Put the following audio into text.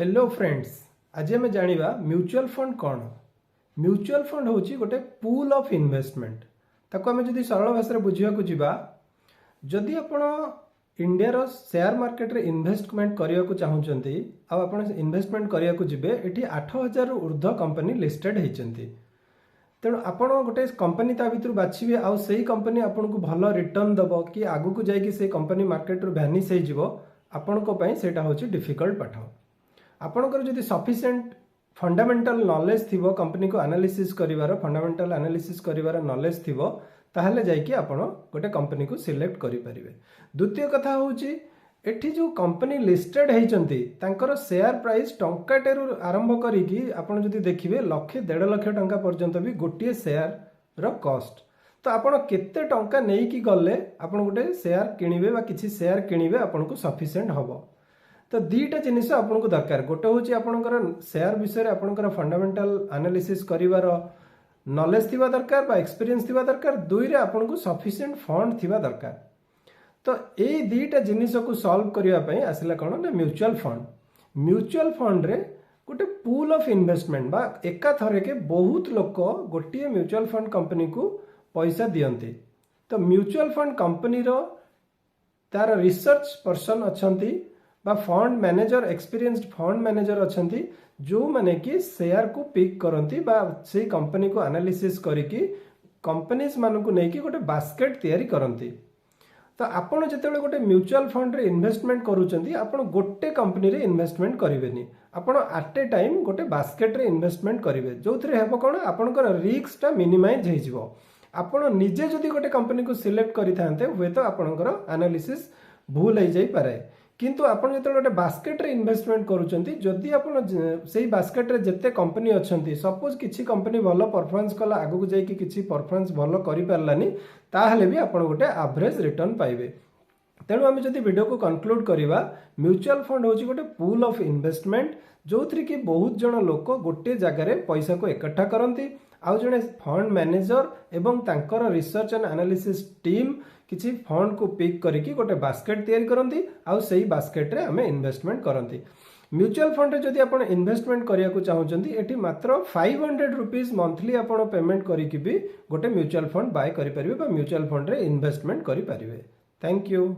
Hello friends, आज आम जाना म्यूचुअल फंड कौन। म्यूचुअल फंड हूँ गोटे पूल ऑफ इन्वेस्टमेंट। ताको आम जदि सरल भाषा बुझा जा जदि आप इंडिया शेयर मार्केट रे इन्वेस्टमेंट करने को चाहते आप इन्वेस्टमेंट करने को जीवे ये 8,000 ऊर्ध्व कंपनी लिस्टेड होती। तेणु आपण गोटे कंपनी ता भर बाछिए आउ से कंपनी आपको भल रिटर्न दब कि आगू को जाकि से कंपनी मार्केट रू भैनिश होटा हूँ डिफिकल्ट पाठ। आपणकर जदि सफिशिएंट फंडामेंटल नॉलेज थिबो कंपनी को एनालिसिस करिवार फंडामेंटल एनालिसिस करिवार नॉलेज थिबो ताहले जाइए आपण गोटे कंपनी को सिलेक्ट करि परिबे। द्वितीय कथा होची एठी जो कंपनी लिस्टेड होइचंती तांकर शेयर प्राइस टंकाटेरु आरंभ करिकी आपण जदि देखिबे लाख 1.5 लाख टंका पर्यंत भी गोटे शेयर रो कॉस्ट। तो आपण केते टंका नेकी गले आपण गोटे शेयर किनिबे बा किछि शेयर किनिबे आपण को सफिशिएंट हबो। तो दीटा जिनिस आपको दरकार। गोटे हूँ आपंकर शेयर विषय आपंकर फंडामेंटल एनालिसिस करिवार नॉलेज थिबा दरकार बा एक्सपीरियंस थिबा दरकार। दुई रे आपको सफिशिएंट फंड थिबा दरकार। तो ये दीटा जिनिस को सॉल्व करने आसला कौन ना म्यूचुअल फंड। म्यूचुअल फंड रे गोटे पूल ऑफ इन्वेस्टमेंट बा एका थरे के बहुत लोक गोटे म्यूचुअल फंड कंपनी को पैसा दियंती। तो म्यूचुअल फंड कंपनी रो तार रिसर्च पर्सन अच्छंती बा fund manager experienced fund manager अच्छंती जो माने कि शेयर को पिक करंती बा से कंपनी को एनालिसिस करिकी कंपनीज मान को नहीं कि गोटे बास्केट तैयारी करंती। तो आपण जेतेबेले गोटे म्यूचुअल फंड रे इन्वेस्टमेंट करूचंती आपण गोटे कंपनी रे इन्वेस्टमेंट करिवेनी। आपण एट ए टाइम गोटे बास्केट रे इन्वेस्टमेंट करिवे जोथरे हेबो कोन आपणकर रिस्क टा मिनिमाइज हे जिवो। आपण निजे जदि गोटे कंपनी को सिलेक्ट करिथांते हुए तो आपणकर एनालिसिस भूल हो जाई पारे। किंतु आपण जो गोटे बास्केट रे इन्वेस्टमेंट करूचंती जदि आपण सेही बास्केट रे जत्ते कंपनी अच्छंती सपोज किछि कंपनी भलो परफॉर्मेंस कला आगु को जाई कि किछि परफॉर्मेंस भलो करि पारलानी ताहले भी आपण गोटे एवरेज रिटर्न पाइबे। तेणु आम जदि वीडियो को कंक्लूड करिवा म्यूचुअल फंड होची गोटे पूल ऑफ इन्वेस्टमेंट जो थ्री कि बहुत जन लोक गोटे जगह रे पैसा को इकट्ठा करंती आउ जने फंड मैनेजर एवं तांकर रिसर्च एंड एनालिसिस टीम किसी फंड को पिक करके गोटे बास्केट तैयारी करंती आउ सेही बास्केट रे हमें इन्वेस्टमेंट करंती। म्यूचुअल फंड रे जदि आपण इन्वेस्टमेंट करिया को चाहउचंती एठी मात्र 500 रुपीस मंथली आपण पेमेंट करिकि भी गोटे म्यूचुअल फंड बाय करि परिबे बा म्यूचुअल फंड रे इन्वेस्टमेंट करि परिबे। Thank you.